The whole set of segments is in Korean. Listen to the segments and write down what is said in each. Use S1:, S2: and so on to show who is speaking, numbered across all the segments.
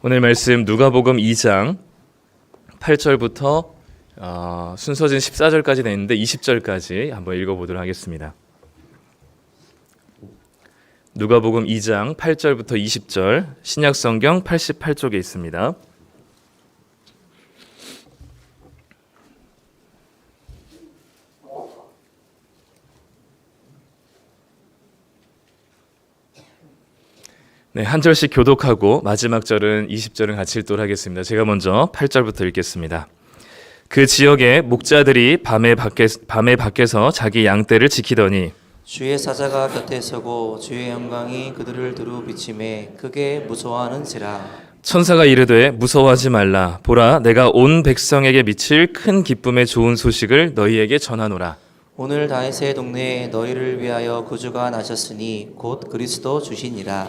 S1: 오늘 말씀 누가복음 2장 8절부터 순서진 14절까지 되어 있는데 20절까지 한번 읽어보도록 하겠습니다. 누가복음 2장 8절부터 20절 신약성경 88쪽에 있습니다. 네, 한 절씩 교독하고 마지막 절은 20절은 같이 읽도록 하겠습니다. 제가 먼저 8절부터 읽겠습니다. 그 지역에 목자들이 밤에 밖에서 자기 양떼를 지키더니
S2: 주의 사자가 곁에 서고 주의 영광이 그들을 두루 비침에 크게 무서워하는지라.
S1: 천사가 이르되 무서워하지 말라. 보라, 내가 온 백성에게 미칠 큰 기쁨의 좋은 소식을 너희에게 전하노라.
S2: 오늘 다윗의 동네에 너희를 위하여 구주가 나셨으니 곧 그리스도 주시니라.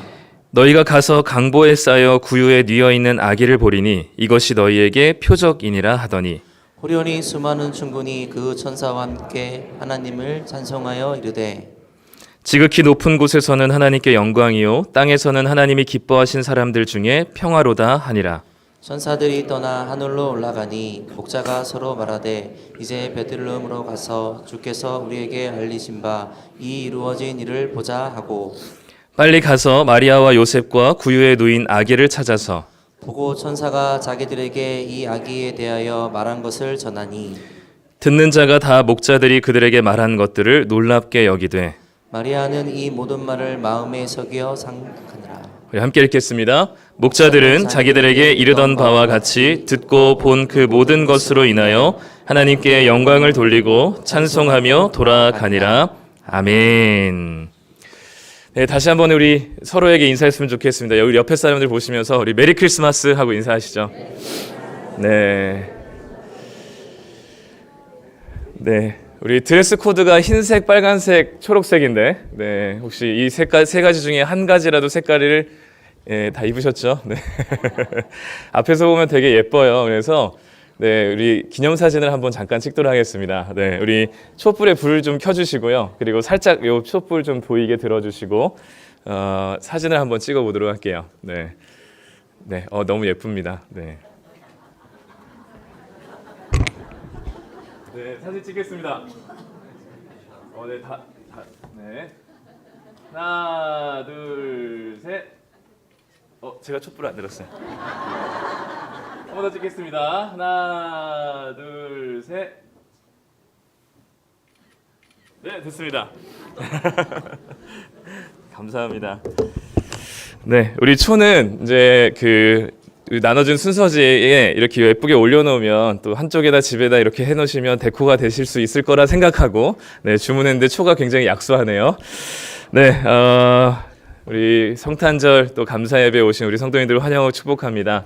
S1: 너희가 가서 강보에 쌓여 구유에 뉘어 있는 아기를 보리니 이것이 너희에게 표적이니라 하더니
S2: 호련히 수많은 충군이 그 천사와 함께 하나님을 찬송하여 이르되
S1: 지극히 높은 곳에서는 하나님께 영광이요 땅에서는 하나님이 기뻐하신 사람들 중에 평화로다 하니라.
S2: 천사들이 떠나 하늘로 올라가니 목자가 서로 말하되 이제 베들레헴으로 가서 주께서 우리에게 알리신 바 이 이루어진 일을 보자 하고
S1: 빨리 가서 마리아와 요셉과 구유에 누인 아기를 찾아서
S2: 보고 천사가 자기들에게 이 아기에 대하여 말한 것을 전하니
S1: 듣는 자가 다 목자들이 그들에게 말한 것들을 놀랍게 여기되
S2: 마리아는 이 모든 말을 마음에 새겨 생각하느라.
S1: 우리 함께 읽겠습니다. 목자들은 자기들에게 이르던 바와 같이 듣고 본 그 모든 것으로 인하여 하나님께 영광을 돌리고 찬송하며 돌아가니라. 아멘. 네, 다시 한번 우리 서로에게 인사했으면 좋겠습니다. 여기 옆에 사람들 보시면서 우리 메리 크리스마스 하고 인사하시죠. 네. 네. 우리 드레스 코드가 흰색, 빨간색, 초록색인데, 네. 혹시 이 세 가지 중에 한 가지라도 색깔을 다 입으셨죠? 네. 앞에서 보면 되게 예뻐요. 그래서 네, 우리 기념사진을 한번 잠깐 찍도록 하겠습니다. 네, 우리 촛불에 불을 좀 켜주시고요. 그리고 살짝 요 촛불 좀 보이게 들어주시고 사진을 한번 찍어보도록 할게요. 네, 네, 너무 예쁩니다. 네, 네, 사진 찍겠습니다. 네, 네, 하나, 둘, 셋. 제가 촛불 안 들었어요. 한 번 더 찍겠습니다. 하나, 둘, 셋. 네, 됐습니다. 감사합니다. 네, 우리 초는 이제 그 나눠준 순서지에 이렇게 예쁘게 올려놓으면 또 한쪽에다 집에다 이렇게 해놓으시면 데코가 되실 수 있을 거라 생각하고 네, 주문했는데 초가 굉장히 약소하네요. 네, 우리 성탄절 또 감사 예배 오신 우리 성도님들 환영하고 축복합니다.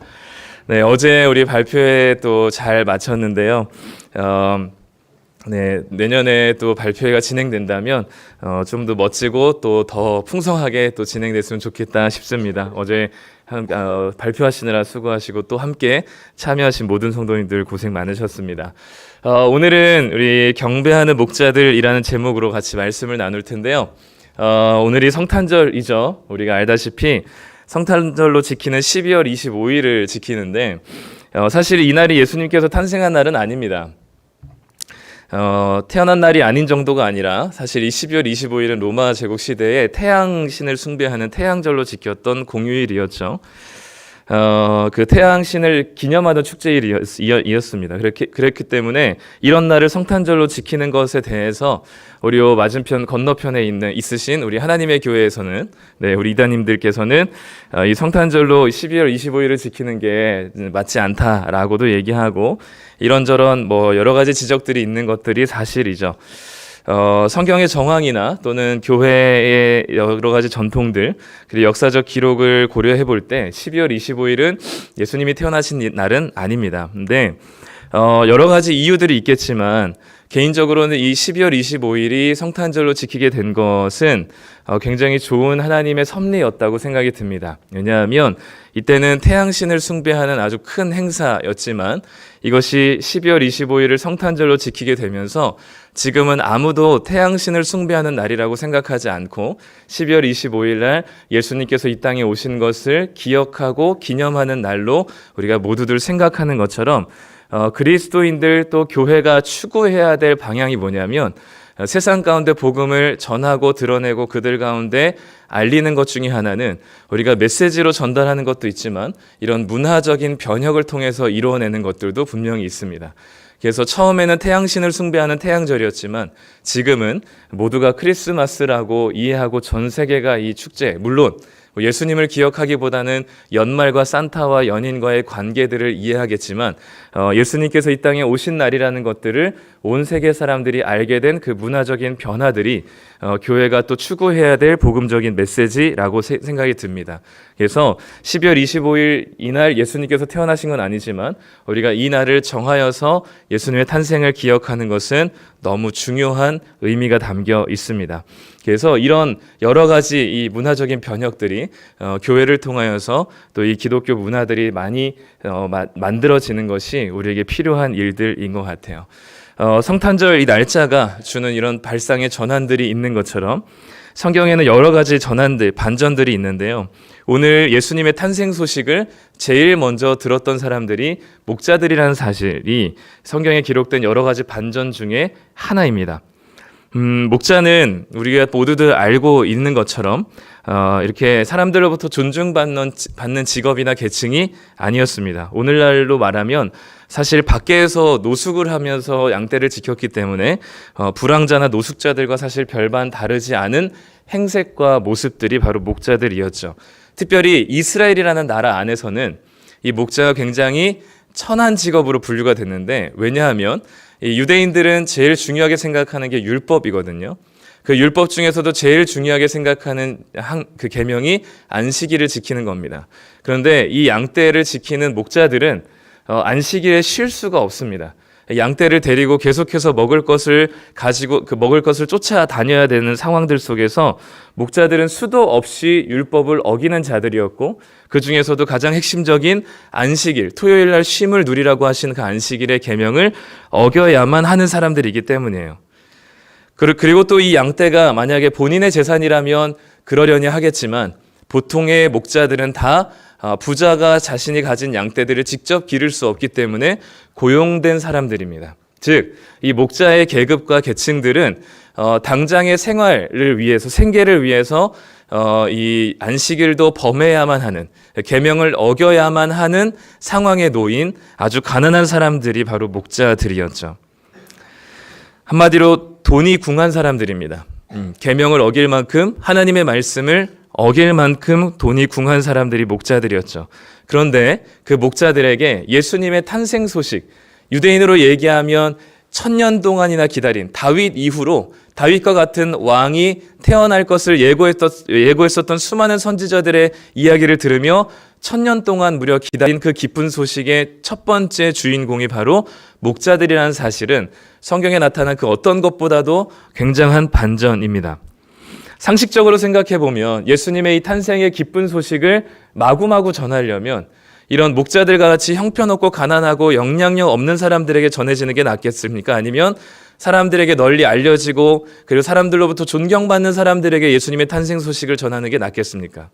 S1: 네, 어제 우리 발표회 또 잘 마쳤는데요. 네, 내년에 또 발표회가 진행된다면 좀 더 멋지고 또 더 풍성하게 또 진행됐으면 좋겠다 싶습니다. 어제 발표하시느라 수고하시고 또 함께 참여하신 모든 성도님들 고생 많으셨습니다. 오늘은 우리 경배하는 목자들이라는 제목으로 같이 말씀을 나눌 텐데요. 오늘이 성탄절이죠. 우리가 알다시피 성탄절로 지키는 12월 25일을 지키는데 사실 이 날이 예수님께서 탄생한 날은 아닙니다. 태어난 날이 아닌 정도가 아니라 사실 이 12월 25일은 로마 제국 시대에 태양신을 숭배하는 태양절로 지켰던 공휴일이었죠. 그 태양신을 기념하던 축제일이었습니다. 그랬기 때문에 이런 날을 성탄절로 지키는 것에 대해서 우리 맞은편 건너편에 있으신 우리 하나님의 교회에서는 네, 우리 이단님들께서는 이 성탄절로 12월 25일을 지키는 게 맞지 않다라고도 얘기하고 이런저런 뭐 여러 가지 지적들이 있는 것들이 사실이죠. 성경의 정황이나 또는 교회의 여러 가지 전통들 그리고 역사적 기록을 고려해 볼 때 12월 25일은 예수님이 태어나신 날은 아닙니다. 근데 여러 가지 이유들이 있겠지만 개인적으로는 이 12월 25일이 성탄절로 지키게 된 것은 굉장히 좋은 하나님의 섭리였다고 생각이 듭니다. 왜냐하면 이때는 태양신을 숭배하는 아주 큰 행사였지만 이것이 12월 25일을 성탄절로 지키게 되면서 지금은 아무도 태양신을 숭배하는 날이라고 생각하지 않고 12월 25일 날 예수님께서 이 땅에 오신 것을 기억하고 기념하는 날로 우리가 모두들 생각하는 것처럼 그리스도인들 또 교회가 추구해야 될 방향이 뭐냐면 세상 가운데 복음을 전하고 드러내고 그들 가운데 알리는 것 중에 하나는 우리가 메시지로 전달하는 것도 있지만 이런 문화적인 변혁을 통해서 이루어내는 것들도 분명히 있습니다. 그래서 처음에는 태양신을 숭배하는 태양절이었지만 지금은 모두가 크리스마스라고 이해하고 전 세계가 이 축제, 물론 예수님을 기억하기보다는 연말과 산타와 연인과의 관계들을 이해하겠지만 예수님께서 이 땅에 오신 날이라는 것들을 온 세계 사람들이 알게 된 그 문화적인 변화들이 교회가 또 추구해야 될 복음적인 메시지라고 생각이 듭니다. 그래서 12월 25일 이날 예수님께서 태어나신 건 아니지만 우리가 이 날을 정하여서 예수님의 탄생을 기억하는 것은 너무 중요한 의미가 담겨 있습니다. 그래서 이런 여러 가지 이 문화적인 변혁들이 교회를 통하여서 또 이 기독교 문화들이 많이 만들어지는 것이 우리에게 필요한 일들인 것 같아요. 성탄절 이 날짜가 주는 이런 발상의 전환들이 있는 것처럼 성경에는 여러 가지 전환들, 반전들이 있는데요. 오늘 예수님의 탄생 소식을 제일 먼저 들었던 사람들이 목자들이라는 사실이 성경에 기록된 여러 가지 반전 중에 하나입니다. 목자는 우리가 모두들 알고 있는 것처럼 이렇게 사람들로부터 존중받는 직업이나 계층이 아니었습니다. 오늘날로 말하면 사실 밖에서 노숙을 하면서 양떼를 지켰기 때문에 불황자나 노숙자들과 사실 별반 다르지 않은 행색과 모습들이 바로 목자들이었죠. 특별히 이스라엘이라는 나라 안에서는 이 목자가 굉장히 천한 직업으로 분류가 됐는데, 왜냐하면 이 유대인들은 제일 중요하게 생각하는 게 율법이거든요. 그 율법 중에서도 제일 중요하게 생각하는 그 계명이 안식일을 지키는 겁니다. 그런데 이 양떼를 지키는 목자들은 안식일에 쉴 수가 없습니다. 양떼를 데리고 계속해서 먹을 것을 가지고 그 먹을 것을 쫓아다녀야 되는 상황들 속에서 목자들은 수도 없이 율법을 어기는 자들이었고, 그 중에서도 가장 핵심적인 안식일, 토요일 날 쉼을 누리라고 하신 그 안식일의 계명을 어겨야만 하는 사람들이기 때문이에요. 그리고 또 이 양떼가 만약에 본인의 재산이라면 그러려니 하겠지만 보통의 목자들은 다 부자가 자신이 가진 양떼들을 직접 기를 수 없기 때문에 고용된 사람들입니다. 즉, 이 목자의 계급과 계층들은 당장의 생활을 위해서, 생계를 위해서 이 안식일도 범해야만 하는, 계명을 어겨야만 하는 상황에 놓인 아주 가난한 사람들이 바로 목자들이었죠. 한마디로 돈이 궁한 사람들입니다. 계명을 어길 만큼, 하나님의 말씀을 어길 만큼 돈이 궁한 사람들이 목자들이었죠. 그런데 그 목자들에게 예수님의 탄생 소식, 유대인으로 얘기하면 1000년 동안이나 기다린 다윗 이후로 다윗과 같은 왕이 태어날 것을 예고했었던 수많은 선지자들의 이야기를 들으며 1000년 동안 무려 기다린 그 기쁜 소식의 첫 번째 주인공이 바로 목자들이라는 사실은 성경에 나타난 그 어떤 것보다도 굉장한 반전입니다. 상식적으로 생각해 보면 예수님의 이 탄생의 기쁜 소식을 마구마구 전하려면 이런 목자들과 같이 형편없고 가난하고 영향력 없는 사람들에게 전해지는 게 낫겠습니까? 아니면 사람들에게 널리 알려지고 그리고 사람들로부터 존경받는 사람들에게 예수님의 탄생 소식을 전하는 게 낫겠습니까?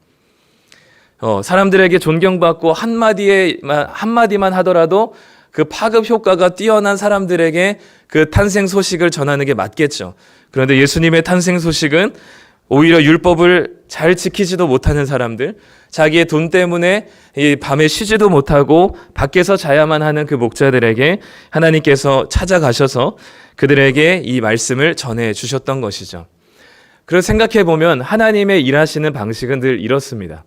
S1: 사람들에게 존경받고 한마디만 하더라도 그 파급 효과가 뛰어난 사람들에게 그 탄생 소식을 전하는 게 맞겠죠. 그런데 예수님의 탄생 소식은 오히려 율법을 잘 지키지도 못하는 사람들, 자기의 돈 때문에 이 밤에 쉬지도 못하고 밖에서 자야만 하는 그 목자들에게 하나님께서 찾아가셔서 그들에게 이 말씀을 전해 주셨던 것이죠. 그래서 생각해 보면 하나님의 일하시는 방식은 늘 이렇습니다.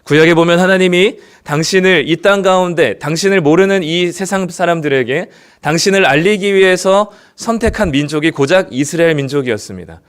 S1: 구약에 보면 하나님이 당신을 이 땅 가운데, 당신을 모르는 이 세상 사람들에게 당신을 알리기 위해서 선택한 민족이 고작 이스라엘 민족이었습니다.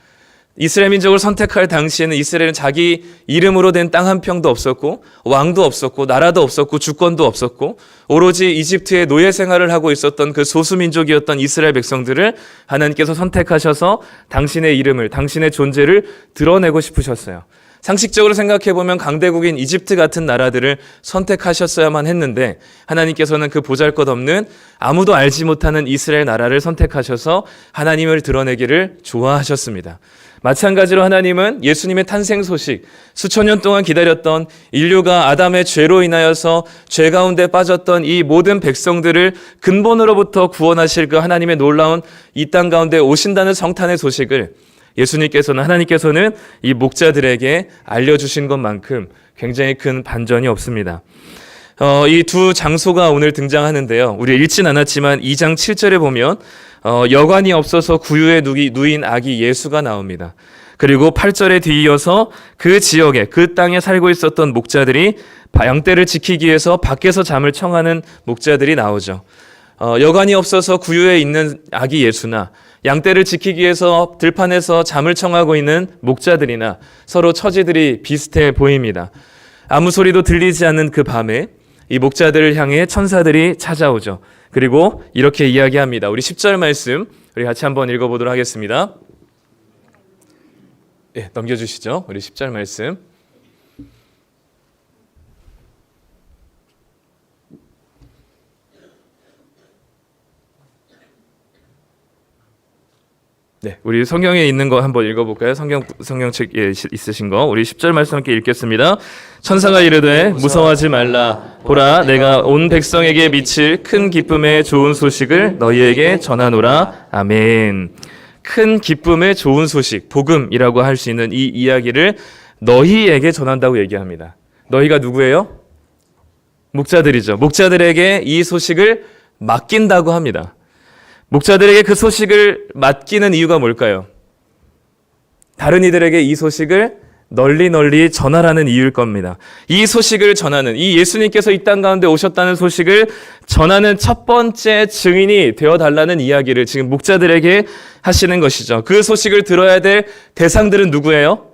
S1: 이스라엘 민족을 선택할 당시에는 이스라엘은 자기 이름으로 된 땅 한 평도 없었고 왕도 없었고 나라도 없었고 주권도 없었고 오로지 이집트의 노예 생활을 하고 있었던 그 소수민족이었던 이스라엘 백성들을 하나님께서 선택하셔서 당신의 이름을, 당신의 존재를 드러내고 싶으셨어요. 상식적으로 생각해보면 강대국인 이집트 같은 나라들을 선택하셨어야만 했는데 하나님께서는 그 보잘것없는 아무도 알지 못하는 이스라엘 나라를 선택하셔서 하나님을 드러내기를 좋아하셨습니다. 마찬가지로 하나님은 예수님의 탄생 소식, 수천 년 동안 기다렸던 인류가 아담의 죄로 인하여서 죄 가운데 빠졌던 이 모든 백성들을 근본으로부터 구원하실 그 하나님의 놀라운 이 땅 가운데 오신다는 성탄의 소식을 하나님께서는 이 목자들에게 알려주신 것만큼 굉장히 큰 반전이 없습니다. 이 두 장소가 오늘 등장하는데요. 우리 읽진 않았지만 2장 7절에 보면 여관이 없어서 구유에 누인 아기 예수가 나옵니다. 그리고 8절에 뒤이어서 그 지역에, 그 땅에 살고 있었던 목자들이 양떼를 지키기 위해서 밖에서 잠을 청하는 목자들이 나오죠. 여관이 없어서 구유에 있는 아기 예수나 양떼를 지키기 위해서 들판에서 잠을 청하고 있는 목자들이나 서로 처지들이 비슷해 보입니다. 아무 소리도 들리지 않는 그 밤에 이 목자들을 향해 천사들이 찾아오죠. 그리고 이렇게 이야기합니다. 우리 10절 말씀 우리 같이 한번 읽어보도록 하겠습니다. 네, 넘겨주시죠. 우리 10절 말씀. 네, 우리 성경에 있는 거 한번 읽어볼까요? 성경책에 있으신 거 우리 10절 말씀 함께 읽겠습니다. 천사가 이르되 무서워하지 말라. 보라, 내가 온 백성에게 미칠 큰 기쁨의 좋은 소식을 너희에게 전하노라. 아멘. 큰 기쁨의 좋은 소식, 복음이라고 할 수 있는 이 이야기를 너희에게 전한다고 얘기합니다. 너희가 누구예요? 목자들이죠. 목자들에게 이 소식을 맡긴다고 합니다. 목자들에게 그 소식을 맡기는 이유가 뭘까요? 다른 이들에게 이 소식을 널리 전하라는 이유일 겁니다. 이 소식을 전하는, 이 예수님께서 이 땅 가운데 오셨다는 소식을 전하는 첫 번째 증인이 되어달라는 이야기를 지금 목자들에게 하시는 것이죠. 그 소식을 들어야 될 대상들은 누구예요?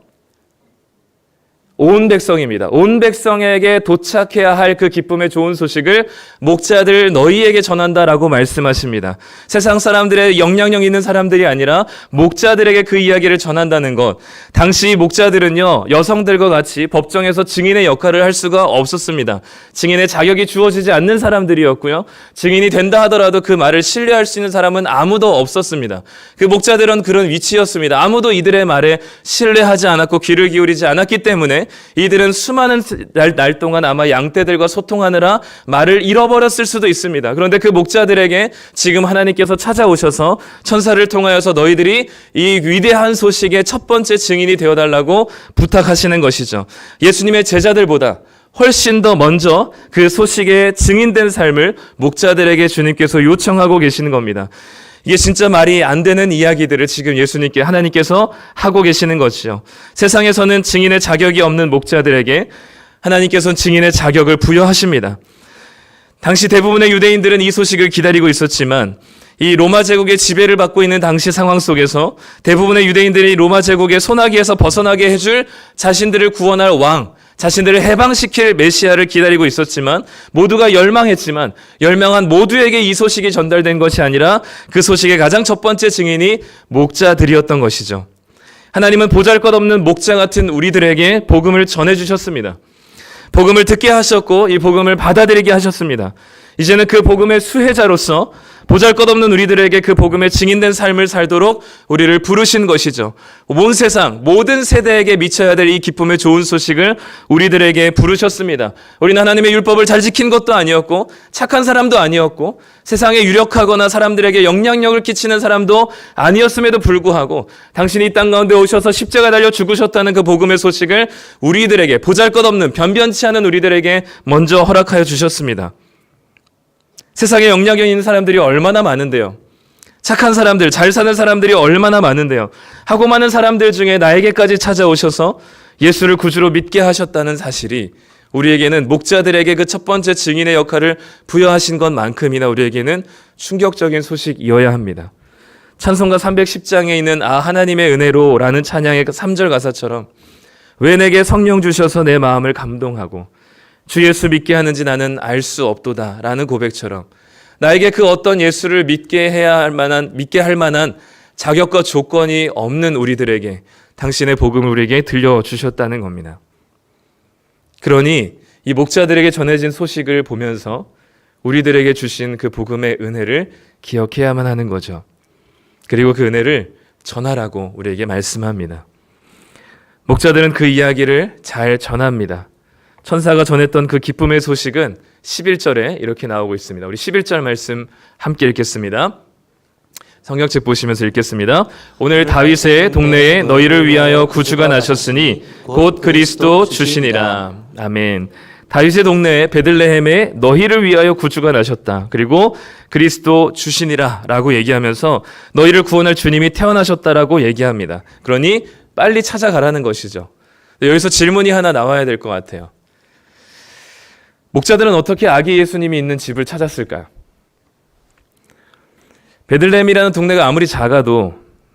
S1: 온 백성입니다. 온 백성에게 도착해야 할 그 기쁨의 좋은 소식을 목자들 너희에게 전한다라고 말씀하십니다. 세상 사람들의 영향력 있는 사람들이 아니라 목자들에게 그 이야기를 전한다는 것. 당시 목자들은요, 여성들과 같이 법정에서 증인의 역할을 할 수가 없었습니다. 증인의 자격이 주어지지 않는 사람들이었고요. 증인이 된다 하더라도 그 말을 신뢰할 수 있는 사람은 아무도 없었습니다. 그 목자들은 그런 위치였습니다. 아무도 이들의 말에 신뢰하지 않았고 귀를 기울이지 않았기 때문에 이들은 수많은 날 동안 아마 양떼들과 소통하느라 말을 잃어버렸을 수도 있습니다. 그런데 그 목자들에게 지금 하나님께서 찾아오셔서 천사를 통하여서 너희들이 이 위대한 소식의 첫 번째 증인이 되어달라고 부탁하시는 것이죠. 예수님의 제자들보다 훨씬 더 먼저 그 소식에 증인된 삶을 목자들에게 주님께서 요청하고 계시는 겁니다. 이게 진짜 말이 안 되는 이야기들을 지금 예수님께 하나님께서 하고 계시는 것이죠. 세상에서는 증인의 자격이 없는 목자들에게 하나님께서는 증인의 자격을 부여하십니다. 당시 대부분의 유대인들은 이 소식을 기다리고 있었지만 이 로마 제국의 지배를 받고 있는 당시 상황 속에서 대부분의 유대인들이 로마 제국의 소나기에서 벗어나게 해줄 자신들을 구원할 왕, 자신들을 해방시킬 메시아를 기다리고 있었지만 모두가 열망했지만 열망한 모두에게 이 소식이 전달된 것이 아니라 그 소식의 가장 첫 번째 증인이 목자들이었던 것이죠. 하나님은 보잘것없는 목자 같은 우리들에게 복음을 전해주셨습니다. 복음을 듣게 하셨고 이 복음을 받아들이게 하셨습니다. 이제는 그 복음의 수혜자로서 보잘것없는 우리들에게 그 복음의 증인된 삶을 살도록 우리를 부르신 것이죠. 온 세상 모든 세대에게 미쳐야 될 이 기쁨의 좋은 소식을 우리들에게 부르셨습니다. 우리는 하나님의 율법을 잘 지킨 것도 아니었고 착한 사람도 아니었고 세상에 유력하거나 사람들에게 영향력을 끼치는 사람도 아니었음에도 불구하고 당신이 이 땅 가운데 오셔서 십자가 달려 죽으셨다는 그 복음의 소식을 우리들에게 보잘것없는 변변치 않은 우리들에게 먼저 허락하여 주셨습니다. 세상에 영향력 있는 사람들이 얼마나 많은데요. 착한 사람들, 잘 사는 사람들이 얼마나 많은데요. 하고 많은 사람들 중에 나에게까지 찾아오셔서 예수를 구주로 믿게 하셨다는 사실이 우리에게는 목자들에게 그 첫 번째 증인의 역할을 부여하신 것만큼이나 우리에게는 충격적인 소식이어야 합니다. 찬송가 310장에 있는 아 하나님의 은혜로 라는 찬양의 3절 가사처럼 왜 내게 성령 주셔서 내 마음을 감동하고 주 예수 믿게 하는지 나는 알 수 없도다 라는 고백처럼 나에게 그 어떤 예수를 믿게 할 만한 자격과 조건이 없는 우리들에게 당신의 복음을 우리에게 들려주셨다는 겁니다. 그러니 이 목자들에게 전해진 소식을 보면서 우리들에게 주신 그 복음의 은혜를 기억해야만 하는 거죠. 그리고 그 은혜를 전하라고 우리에게 말씀합니다. 목자들은 그 이야기를 잘 전합니다. 천사가 전했던 그 기쁨의 소식은 11절에 이렇게 나오고 있습니다. 우리 11절 말씀 함께 읽겠습니다. 성경책 보시면서 읽겠습니다. 오늘 다윗의 동네에 너희를 위하여 구주가 나셨으니 곧 그리스도 주시니라. 아멘. 다윗의 동네에 베들레헴에 너희를 위하여 구주가 나셨다. 그리고 그리스도 주시니라 라고 얘기하면서 너희를 구원할 주님이 태어나셨다라고 얘기합니다. 그러니 빨리 찾아가라는 것이죠. 여기서 질문이 하나 나와야 될 것 같아요. 목자들은 어떻게 아기 예수님이 있는 집을 찾았을까요? 베들레헴이라는 동네가 아무리 작아도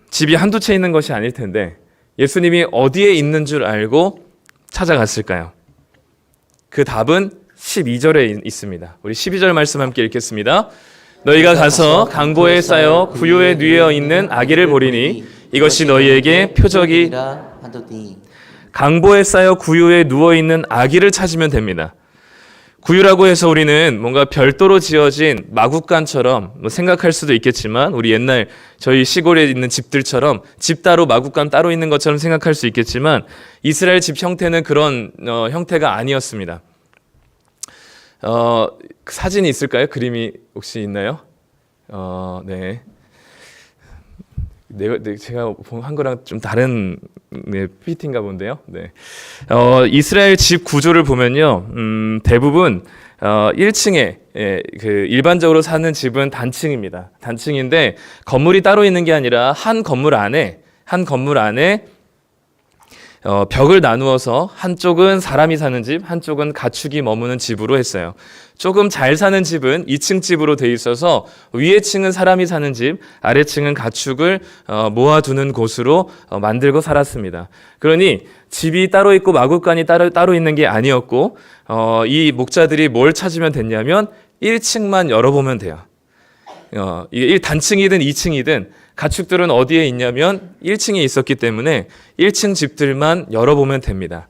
S1: 집이 한두 채 있는 것이 아닐 텐데 예수님이 어디에 있는 줄 알고 찾아갔을까요? 그 답은 12절에 있습니다. 우리 12절 말씀 함께 읽겠습니다. 너희가 가서 강보에 쌓여 구유에 누워 있는 아기를 보리니 이것이 너희에게 표적이 강보에 쌓여 구유에 누워 있는 아기를 찾으면 됩니다. 구유라고 해서 우리는 뭔가 별도로 지어진 마구간처럼 생각할 수도 있겠지만 우리 옛날 저희 시골에 있는 집들처럼 집 따로 마구간 따로 있는 것처럼 생각할 수 있겠지만 이스라엘 집 형태는 그런 형태가 아니었습니다. 사진이 있을까요? 그림이 혹시 있나요? 네. 제가 한 거랑 좀 다른 PPT인가 본데요. 네. 이스라엘 집 구조를 보면요, 대부분 1층에 그 일반적으로 사는 집은 단층입니다. 단층인데 건물이 따로 있는 게 아니라 한 건물 안에 벽을 나누어서 한쪽은 사람이 사는 집, 한쪽은 가축이 머무는 집으로 했어요. 조금 잘 사는 집은 2층 집으로 돼 있어서 위에 층은 사람이 사는 집, 아래층은 가축을 모아두는 곳으로 만들고 살았습니다. 그러니 집이 따로 있고 마구간이 따로 있는 게 아니었고 이 목자들이 뭘 찾으면 됐냐면 1층만 열어보면 돼요. 이게 단층이든 2층이든 가축들은 어디에 있냐면 1층에 있었기 때문에 1층 집들만 열어보면 됩니다.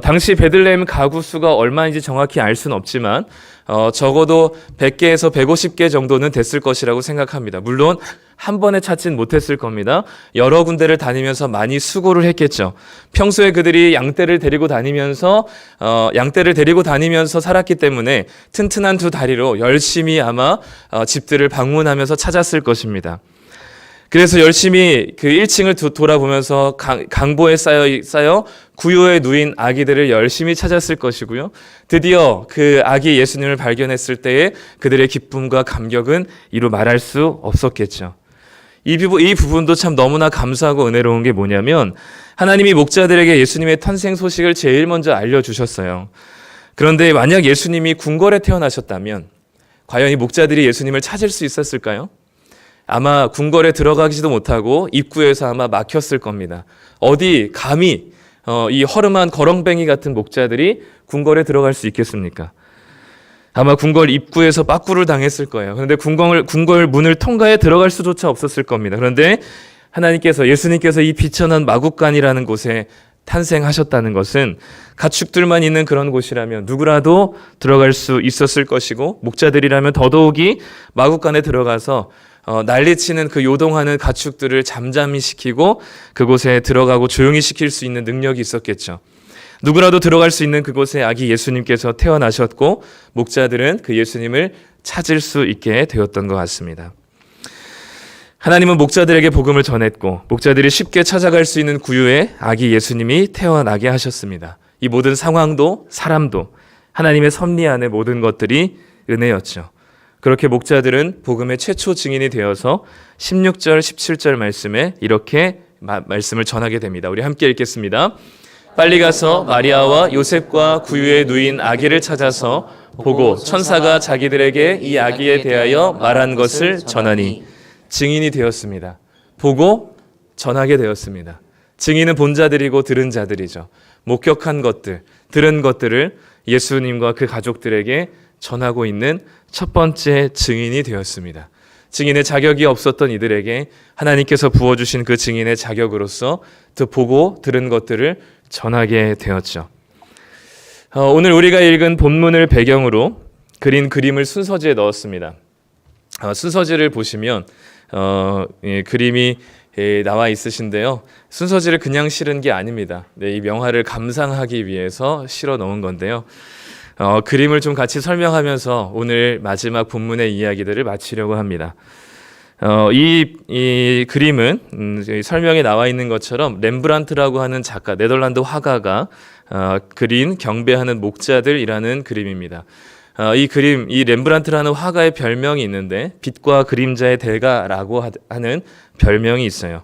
S1: 당시 베들레헴 가구 수가 얼마인지 정확히 알 수는 없지만 적어도 100개에서 150개 정도는 됐을 것이라고 생각합니다. 물론 한 번에 찾진 못했을 겁니다. 여러 군데를 다니면서 많이 수고를 했겠죠. 평소에 그들이 양떼를 데리고 다니면서 살았기 때문에 튼튼한 두 다리로 열심히 아마 집들을 방문하면서 찾았을 것입니다. 그래서 열심히 그 1층을 돌아보면서 강보에 쌓여 구유에 누인 아기들을 열심히 찾았을 것이고요. 드디어 그 아기 예수님을 발견했을 때에 그들의 기쁨과 감격은 이루 말할 수 없었겠죠. 이 부분도 참 너무나 감사하고 은혜로운 게 뭐냐면 하나님이 목자들에게 예수님의 탄생 소식을 제일 먼저 알려주셨어요. 그런데 만약 예수님이 궁궐에 태어나셨다면 과연 이 목자들이 예수님을 찾을 수 있었을까요? 아마 궁궐에 들어가지도 못하고 입구에서 아마 막혔을 겁니다. 어디 감히 이 허름한 거렁뱅이 같은 목자들이 궁궐에 들어갈 수 있겠습니까? 아마 궁궐 입구에서 빠꾸를 당했을 거예요. 그런데 궁궐 문을 통과해 들어갈 수조차 없었을 겁니다. 그런데 예수님께서 이 비천한 마구간이라는 곳에 탄생하셨다는 것은 가축들만 있는 그런 곳이라면 누구라도 들어갈 수 있었을 것이고 목자들이라면 더더욱이 마구간에 들어가서 난리치는 그 요동하는 가축들을 잠잠히 시키고 그곳에 들어가고 조용히 시킬 수 있는 능력이 있었겠죠. 누구라도 들어갈 수 있는 그곳에 아기 예수님께서 태어나셨고 목자들은 그 예수님을 찾을 수 있게 되었던 것 같습니다. 하나님은 목자들에게 복음을 전했고 목자들이 쉽게 찾아갈 수 있는 구유에 아기 예수님이 태어나게 하셨습니다. 이 모든 상황도 사람도 하나님의 섭리 안에 모든 것들이 은혜였죠. 그렇게 목자들은 복음의 최초 증인이 되어서 16절, 17절 말씀에 이렇게 말씀을 전하게 됩니다. 우리 함께 읽겠습니다. 빨리 가서 마리아와 요셉과 구유에 누인 아기를 찾아서 보고 천사가 자기들에게 이 아기에 대하여 말한 것을 전하니 증인이 되었습니다. 보고 전하게 되었습니다. 증인은 본 자들이고 들은 자들이죠. 목격한 것들, 들은 것들을 예수님과 그 가족들에게 전하고 있는 첫 번째 증인이 되었습니다. 증인의 자격이 없었던 이들에게 하나님께서 부어주신 그 증인의 자격으로서 그 보고 들은 것들을 전하게 되었죠. 오늘 우리가 읽은 본문을 배경으로 그린 그림을 순서지에 넣었습니다. 순서지를 보시면 그림이 나와 있으신데요. 순서지를 그냥 실은 게 아닙니다. 이 명화를 감상하기 위해서 실어 놓은 건데요. 그림을 좀 같이 설명하면서 오늘 마지막 본문의 이야기들을 마치려고 합니다. 이 그림은 설명에 나와 있는 것처럼 렘브란트라고 하는 작가, 네덜란드 화가가 그린 경배하는 목자들이라는 그림입니다. 이 그림, 이 렘브란트라는 화가의 별명이 있는데 빛과 그림자의 대가라고 하는 별명이 있어요.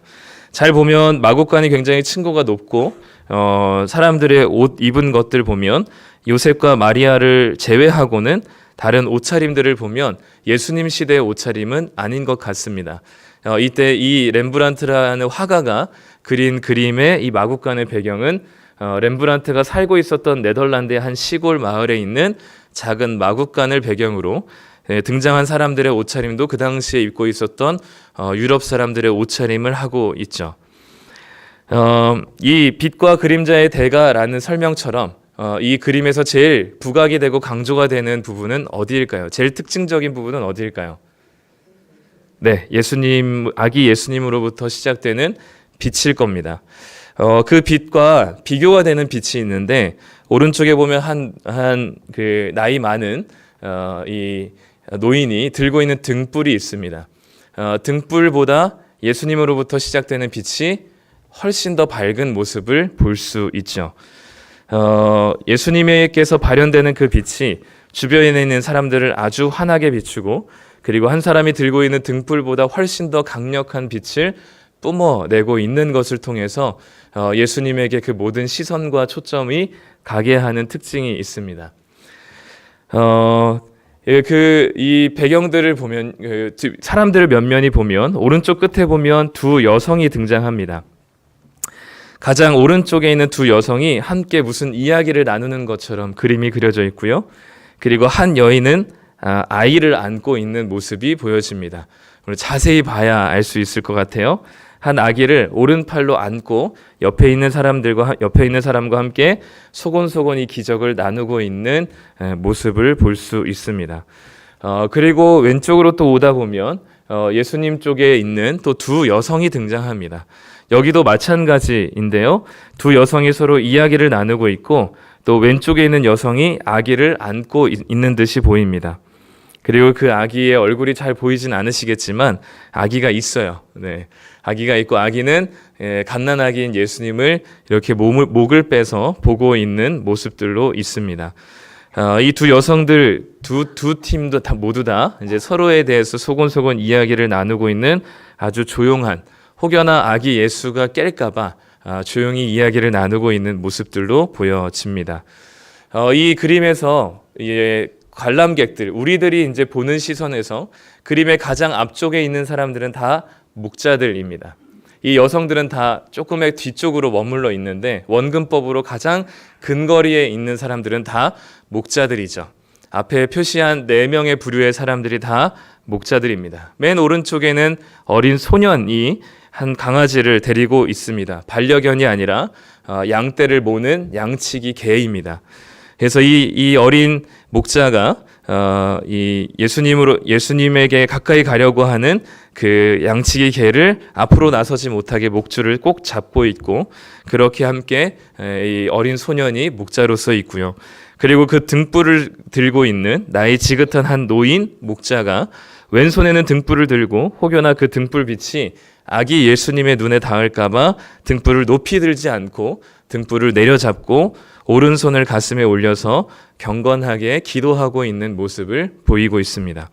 S1: 잘 보면 마곡간이 굉장히 층고가 높고 사람들의 옷 입은 것들 보면 요셉과 마리아를 제외하고는 다른 옷차림들을 보면 예수님 시대의 옷차림은 아닌 것 같습니다. 이때 이 렘브란트라는 화가가 그린 그림의 이 마곡간의 배경은 렘브란트가 살고 있었던 네덜란드의 한 시골 마을에 있는 작은 마국간을 배경으로 등장한 사람들의 옷차림도 그 당시에 입고 있었던 유럽 사람들의 옷차림을 하고 있죠. 이 빛과 그림자의 대가라는 설명처럼 이 그림에서 제일 부각이 되고 강조가 되는 부분은 어디일까요? 제일 특징적인 부분은 어디일까요? 네, 예수님, 아기 예수님으로부터 시작되는 빛일 겁니다. 그 빛과 비교가 되는 빛이 있는데 오른쪽에 보면 그 나이 많은 이 노인이 들고 있는 등불이 있습니다. 등불보다 예수님으로부터 시작되는 빛이 훨씬 더 밝은 모습을 볼 수 있죠. 예수님께서 발현되는 그 빛이 주변에 있는 사람들을 아주 환하게 비추고 그리고 한 사람이 들고 있는 등불보다 훨씬 더 강력한 빛을 뿜어내고 있는 것을 통해서 예수님에게 그 모든 시선과 초점이 가게 하는 특징이 있습니다. 이 배경들을 보면 사람들을 면면히 보면 오른쪽 끝에 보면 두 여성이 등장합니다. 가장 오른쪽에 있는 두 여성이 함께 무슨 이야기를 나누는 것처럼 그림이 그려져 있고요. 그리고 한 여인은 아이를 안고 있는 모습이 보여집니다. 자세히 봐야 알 수 있을 것 같아요. 한 아기를 오른팔로 안고 옆에 있는 사람과 함께 소곤소곤 이 기적을 나누고 있는 모습을 볼 수 있습니다. 그리고 왼쪽으로 또 오다 보면 예수님 쪽에 있는 또 두 여성이 등장합니다. 여기도 마찬가지인데요. 두 여성이 서로 이야기를 나누고 있고 또 왼쪽에 있는 여성이 아기를 안고 있는 듯이 보입니다. 그리고 그 아기의 얼굴이 잘 보이진 않으시겠지만 아기가 있어요. 네. 아기가 있고 아기는 갓난아기인 예수님을 이렇게 목을 빼서 보고 있는 모습들로 있습니다. 이 두 여성들 두 팀도 모두 다 이제 서로에 대해서 소곤소곤 이야기를 나누고 있는 아주 조용한 혹여나 아기 예수가 깰까봐 조용히 이야기를 나누고 있는 모습들로 보여집니다. 이 그림에서 관람객들, 우리들이 이제 보는 시선에서 그림의 가장 앞쪽에 있는 사람들은 다 목자들입니다. 이 여성들은 다 조금의 뒤쪽으로 머물러 있는데 원근법으로 가장 근거리에 있는 사람들은 다 목자들이죠. 앞에 표시한 4명의 부류의 사람들이 다 목자들입니다. 맨 오른쪽에는 어린 소년이 한 강아지를 데리고 있습니다. 반려견이 아니라 양떼를 모는 양치기 개입니다. 그래서 이 어린 목자가 이 예수님에게 가까이 가려고 하는 그 양치기 개를 앞으로 나서지 못하게 목줄을 꼭 잡고 있고 그렇게 함께 이 어린 소년이 목자로서 있고요. 그리고 그 등불을 들고 있는 나이 지긋한 한 노인 목자가 왼손에는 등불을 들고 혹여나 그 등불빛이 아기 예수님의 눈에 닿을까봐 등불을 높이 들지 않고 등불을 내려잡고 오른손을 가슴에 올려서 경건하게 기도하고 있는 모습을 보이고 있습니다.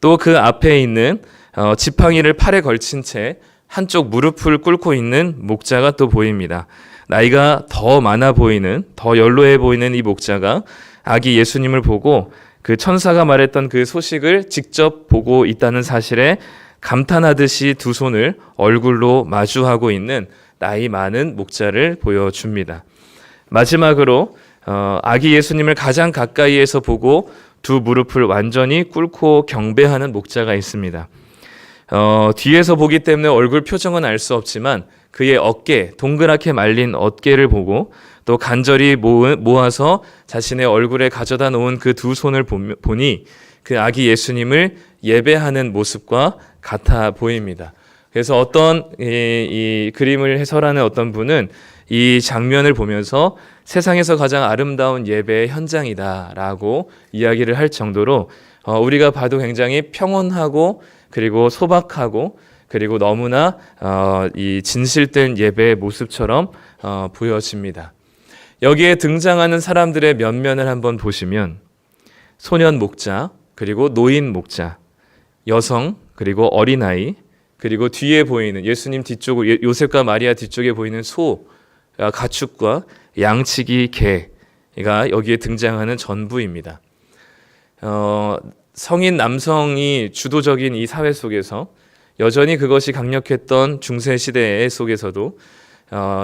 S1: 또 그 앞에 있는 지팡이를 팔에 걸친 채 한쪽 무릎을 꿇고 있는 목자가 또 보입니다. 나이가 더 많아 보이는, 더 연로해 보이는 이 목자가 아기 예수님을 보고 그 천사가 말했던 그 소식을 직접 보고 있다는 사실에 감탄하듯이 두 손을 얼굴로 마주하고 있는 나이 많은 목자를 보여줍니다. 마지막으로 아기 예수님을 가장 가까이에서 보고 두 무릎을 완전히 꿇고 경배하는 목자가 있습니다. 뒤에서 보기 때문에 얼굴 표정은 알 수 없지만 그의 어깨, 동그랗게 말린 어깨를 보고 또 간절히 모아서 자신의 얼굴에 가져다 놓은 그 두 손을 보니 그 아기 예수님을 예배하는 모습과 같아 보입니다. 그래서 어떤 이 그림을 해설하는 어떤 분은 이 장면을 보면서 세상에서 가장 아름다운 예배의 현장이다라고 이야기를 할 정도로 우리가 봐도 굉장히 평온하고 그리고 소박하고 그리고 너무나 이 진실된 예배의 모습처럼 보여집니다. 여기에 등장하는 사람들의 면면을 한번 보시면 소년 목자, 그리고 노인 목자, 여성, 그리고 어린아이, 그리고 뒤에 보이는 예수님 뒤쪽, 요셉과 마리아 뒤쪽에 보이는 소, 가축과 양치기 개가 여기에 등장하는 전부입니다. 성인 남성이 주도적인 이 사회 속에서 여전히 그것이 강력했던 중세 시대 속에서도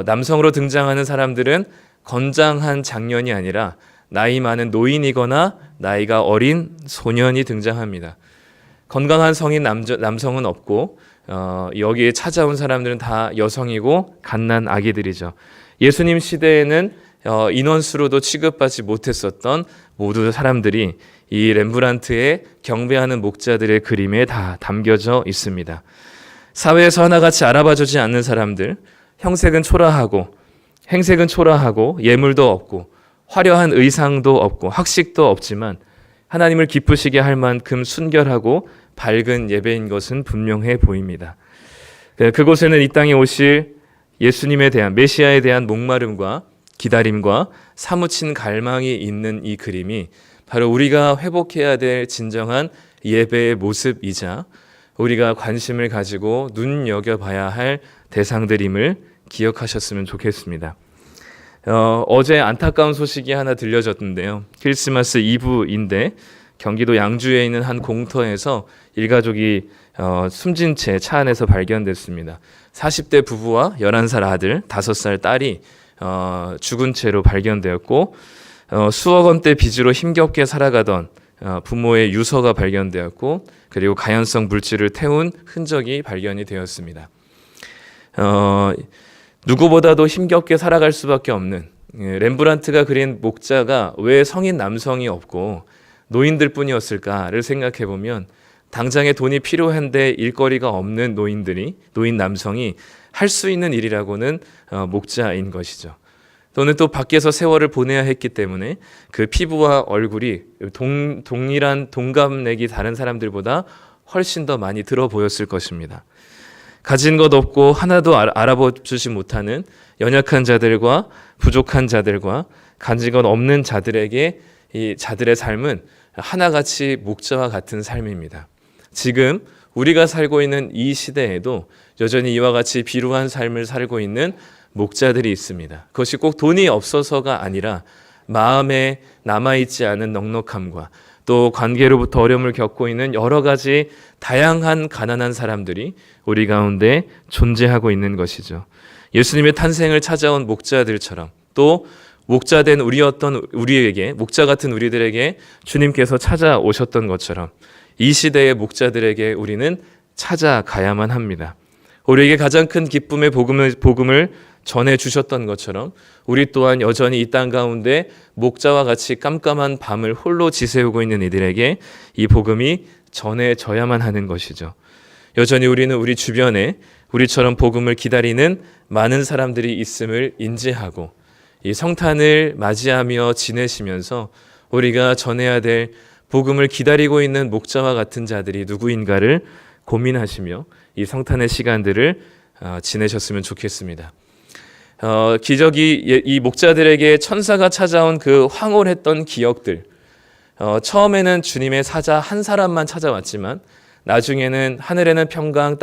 S1: 남성으로 등장하는 사람들은 건장한 장년이 아니라 나이 많은 노인이거나 나이가 어린 소년이 등장합니다. 건강한 성인 남성은 없고 여기에 찾아온 사람들은 다 여성이고 갓난 아기들이죠. 예수님 시대에는 인원수로도 취급받지 못했었던 모두 사람들이 이 렘브란트의 경배하는 목자들의 그림에 다 담겨져 있습니다. 사회에서 하나같이 알아봐주지 않는 사람들, 형색은 초라하고 행색은 초라하고 예물도 없고 화려한 의상도 없고 학식도 없지만 하나님을 기쁘시게 할 만큼 순결하고 밝은 예배인 것은 분명해 보입니다. 그곳에는 이 땅에 오실 예수님에 대한 메시아에 대한 목마름과 기다림과 사무친 갈망이 있는 이 그림이 바로 우리가 회복해야 될 진정한 예배의 모습이자 우리가 관심을 가지고 눈여겨봐야 할 대상들임을 기억하셨으면 좋겠습니다. 어제 안타까운 소식이 하나 들려졌는데요. 크리스마스 이브인데 경기도 양주에 있는 한 공터에서 일가족이 숨진 채 차 안에서 발견됐습니다. 40대 부부와 11살 아들, 5살 딸이 죽은 채로 발견되었고 수억 원대 빚으로 힘겹게 살아가던 부모의 유서가 발견되었고 그리고 가연성 물질을 태운 흔적이 발견이 되었습니다. 누구보다도 힘겹게 살아갈 수밖에 없는 렘브란트가 그린 목자가 왜 성인 남성이 없고 노인들 뿐이었을까를 생각해 보면 당장에 돈이 필요한데 일거리가 없는 노인 남성이 할 수 있는 일이라고는 목자인 것이죠. 또는 또 밖에서 세월을 보내야 했기 때문에 그 피부와 얼굴이 동일한 동갑내기 다른 사람들보다 훨씬 더 많이 들어 보였을 것입니다. 가진 것 없고 하나도 알아보지 못하는 연약한 자들과 부족한 자들과 가진 것 없는 자들에게 이 자들의 삶은 하나같이 목자와 같은 삶입니다. 지금 우리가 살고 있는 이 시대에도 여전히 이와 같이 비루한 삶을 살고 있는 목자들이 있습니다. 그것이 꼭 돈이 없어서가 아니라 마음에 남아있지 않은 넉넉함과 또 관계로부터 어려움을 겪고 있는 여러 가지 다양한 가난한 사람들이 우리 가운데 존재하고 있는 것이죠. 예수님의 탄생을 찾아온 목자들처럼 또 목자된 우리에게 목자 같은 우리들에게 주님께서 찾아오셨던 것처럼 이 시대의 목자들에게 우리는 찾아가야만 합니다. 우리에게 가장 큰 기쁨의 복음을 전해주셨던 것처럼 우리 또한 여전히 이 땅 가운데 목자와 같이 깜깜한 밤을 홀로 지새우고 있는 이들에게 이 복음이 전해져야만 하는 것이죠. 여전히 우리는 우리 주변에 우리처럼 복음을 기다리는 많은 사람들이 있음을 인지하고 이 성탄을 맞이하며 지내시면서 우리가 전해야 될 복음을 기다리고 있는 목자와 같은 자들이 누구인가를 고민하시며 이 성탄의 시간들을 지내셨으면 좋겠습니다. 기적이 이 목자들에게 천사가 찾아온 그 황홀했던 기억들, 처음에는 주님의 사자 한 사람만 찾아왔지만 나중에는 하늘에는 평강,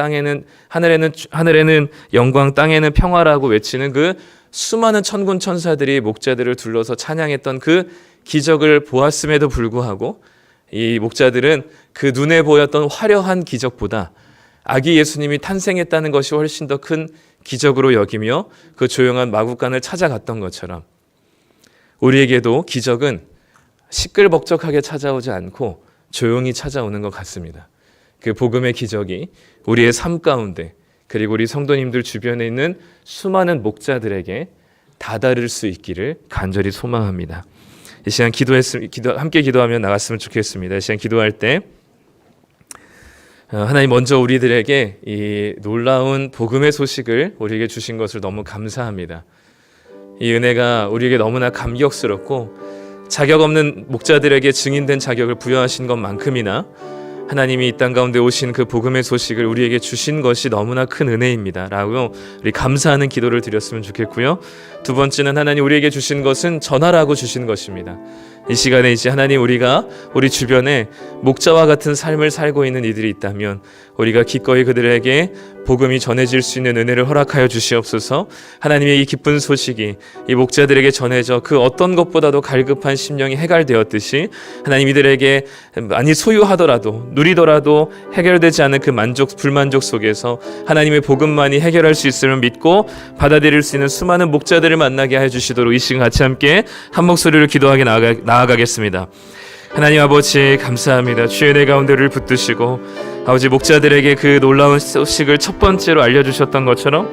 S1: 하늘에는 영광, 땅에는 평화라고 외치는 그 수많은 천군 천사들이 목자들을 둘러서 찬양했던 그 기적을 보았음에도 불구하고 이 목자들은 그 눈에 보였던 화려한 기적보다 아기 예수님이 탄생했다는 것이 훨씬 더 큰 기적으로 여기며 그 조용한 마구간을 찾아갔던 것처럼 우리에게도 기적은 시끌벅적하게 찾아오지 않고 조용히 찾아오는 것 같습니다. 그 복음의 기적이 우리의 삶 가운데 그리고 우리 성도님들 주변에 있는 수많은 목자들에게 다다를 수 있기를 간절히 소망합니다. 이 시간 함께 기도하며 나갔으면 좋겠습니다. 이 시간 기도할 때 하나님 먼저 우리들에게 이 놀라운 복음의 소식을 우리에게 주신 것을 너무 감사합니다. 이 은혜가 우리에게 너무나 감격스럽고 자격 없는 목자들에게 증인된 자격을 부여하신 것만큼이나 하나님이 이 땅 가운데 오신 그 복음의 소식을 우리에게 주신 것이 너무나 큰 은혜입니다 라고 우리 감사하는 기도를 드렸으면 좋겠고요. 두 번째는 하나님 우리에게 주신 것은 전하라고 주신 것입니다. 이 시간에 이제 하나님 우리가 우리 주변에 목자와 같은 삶을 살고 있는 이들이 있다면 우리가 기꺼이 그들에게 복음이 전해질 수 있는 은혜를 허락하여 주시옵소서. 하나님의 이 기쁜 소식이 이 목자들에게 전해져 그 어떤 것보다도 갈급한 심령이 해결되었듯이 하나님 이들에게 많이 소유하더라도 누리더라도 해결되지 않은 그 불만족 속에서 하나님의 복음만이 해결할 수 있음을 믿고 받아들일 수 있는 수많은 목자들을 만나게 해 주시도록 이 시간 같이 함께 한 목소리를 기도하게 나아가겠습니다. 하나님 아버지 감사합니다. 주의 은혜 가운데 우리를 붙드시고 아버지 목자들에게 그 놀라운 소식을 첫 번째로 알려주셨던 것처럼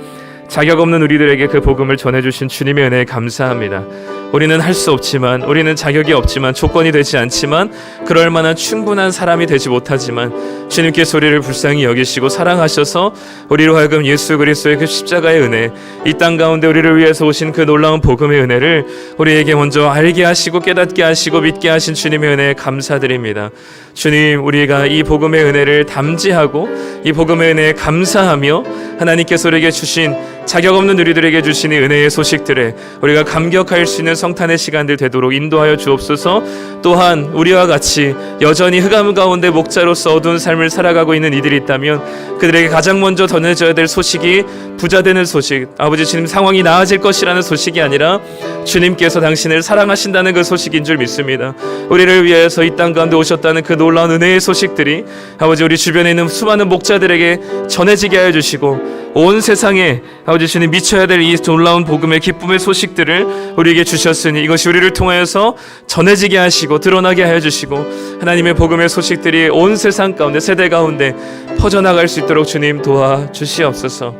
S1: 자격 없는 우리들에게 그 복음을 전해주신 주님의 은혜에 감사합니다. 우리는 할 수 없지만 우리는 자격이 없지만 조건이 되지 않지만 그럴 만한 충분한 사람이 되지 못하지만 주님께서 우리를 불쌍히 여기시고 사랑하셔서 우리로 하여금 예수 그리스도의 그 십자가의 은혜 이 땅 가운데 우리를 위해서 오신 그 놀라운 복음의 은혜를 우리에게 먼저 알게 하시고 깨닫게 하시고 믿게 하신 주님의 은혜에 감사드립니다. 주님 우리가 이 복음의 은혜를 담지하고 이 복음의 은혜에 감사하며 하나님께서 우리에게 주신 자격 없는 우리들에게 주신 이 은혜의 소식들에 우리가 감격할 수 있는 성탄의 시간들 되도록 인도하여 주옵소서. 또한 우리와 같이 여전히 흑암 가운데 목자로서 어두운 삶을 살아가고 있는 이들이 있다면 그들에게 가장 먼저 전해져야 될 소식이 부자되는 소식, 아버지 주님 상황이 나아질 것이라는 소식이 아니라 주님께서 당신을 사랑하신다는 그 소식인 줄 믿습니다. 우리를 위해서 이 땅 가운데 오셨다는 그 놀라운 은혜의 소식들이 아버지 우리 주변에 있는 수많은 목자들에게 전해지게 하여 주시고 온 세상에 아버지 주님 미쳐야 될 이 놀라운 복음의 기쁨의 소식들을 우리에게 주셨으니 이것이 우리를 통하여서 전해지게 하시고 드러나게 하여 주시고 하나님의 복음의 소식들이 온 세상 가운데 세대 가운데 퍼져나갈 수 있도록 주님 도와주시옵소서.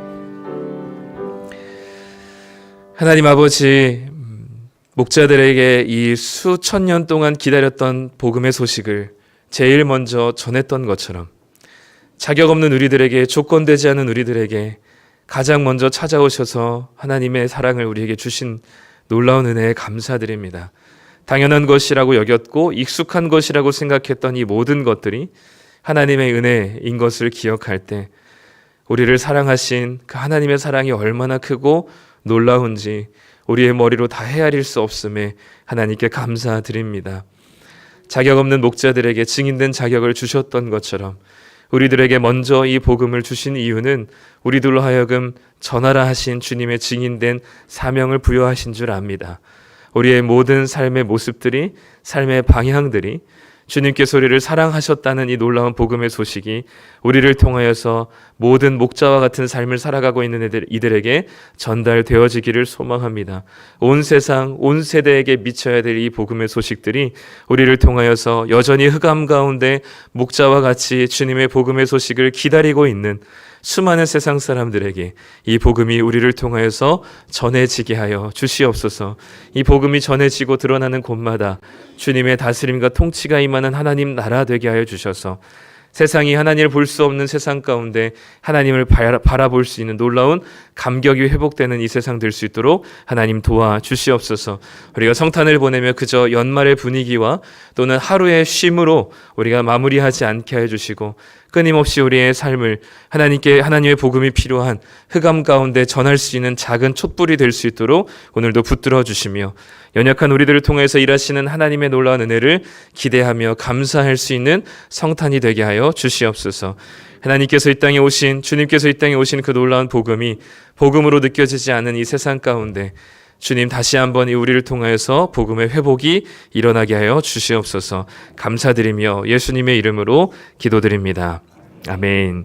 S1: 하나님 아버지 목자들에게 이 수천 년 동안 기다렸던 복음의 소식을 제일 먼저 전했던 것처럼 자격 없는 우리들에게 조건되지 않은 우리들에게 가장 먼저 찾아오셔서 하나님의 사랑을 우리에게 주신 놀라운 은혜에 감사드립니다. 당연한 것이라고 여겼고 익숙한 것이라고 생각했던 이 모든 것들이 하나님의 은혜인 것을 기억할 때 우리를 사랑하신 그 하나님의 사랑이 얼마나 크고 놀라운지 우리의 머리로 다 헤아릴 수 없음에 하나님께 감사드립니다. 자격 없는 목자들에게 증인된 자격을 주셨던 것처럼 우리들에게 먼저 이 복음을 주신 이유는 우리들로 하여금 전하라 하신 주님의 증인된 사명을 부여하신 줄 압니다. 우리의 모든 삶의 모습들이, 삶의 방향들이 주님께서 우리를 사랑하셨다는 이 놀라운 복음의 소식이 우리를 통하여서 모든 목자와 같은 삶을 살아가고 있는 이들에게 전달되어지기를 소망합니다. 온 세상, 온 세대에게 미쳐야 될 이 복음의 소식들이 우리를 통하여서 여전히 흑암 가운데 목자와 같이 주님의 복음의 소식을 기다리고 있는 수많은 세상 사람들에게 이 복음이 우리를 통하여서 전해지게 하여 주시옵소서. 이 복음이 전해지고 드러나는 곳마다 주님의 다스림과 통치가 임하는 하나님 나라 되게 하여 주셔서 세상이 하나님을 볼 수 없는 세상 가운데 하나님을 바라볼 수 있는 놀라운 감격이 회복되는 이 세상 될 수 있도록 하나님 도와주시옵소서. 우리가 성탄을 보내며 그저 연말의 분위기와 또는 하루의 쉼으로 우리가 마무리하지 않게 해주시고 끊임없이 우리의 삶을 하나님께 하나님의 복음이 필요한 흑암 가운데 전할 수 있는 작은 촛불이 될 수 있도록 오늘도 붙들어 주시며 연약한 우리들을 통해서 일하시는 하나님의 놀라운 은혜를 기대하며 감사할 수 있는 성탄이 되게 하여 주시옵소서. 하나님께서 이 땅에 오신 주님께서 이 땅에 오신 그 놀라운 복음이 복음으로 느껴지지 않은 이 세상 가운데 주님 다시 한번 이 우리를 통하여서 복음의 회복이 일어나게 하여 주시옵소서. 감사드리며 예수님의 이름으로 기도드립니다. 아멘.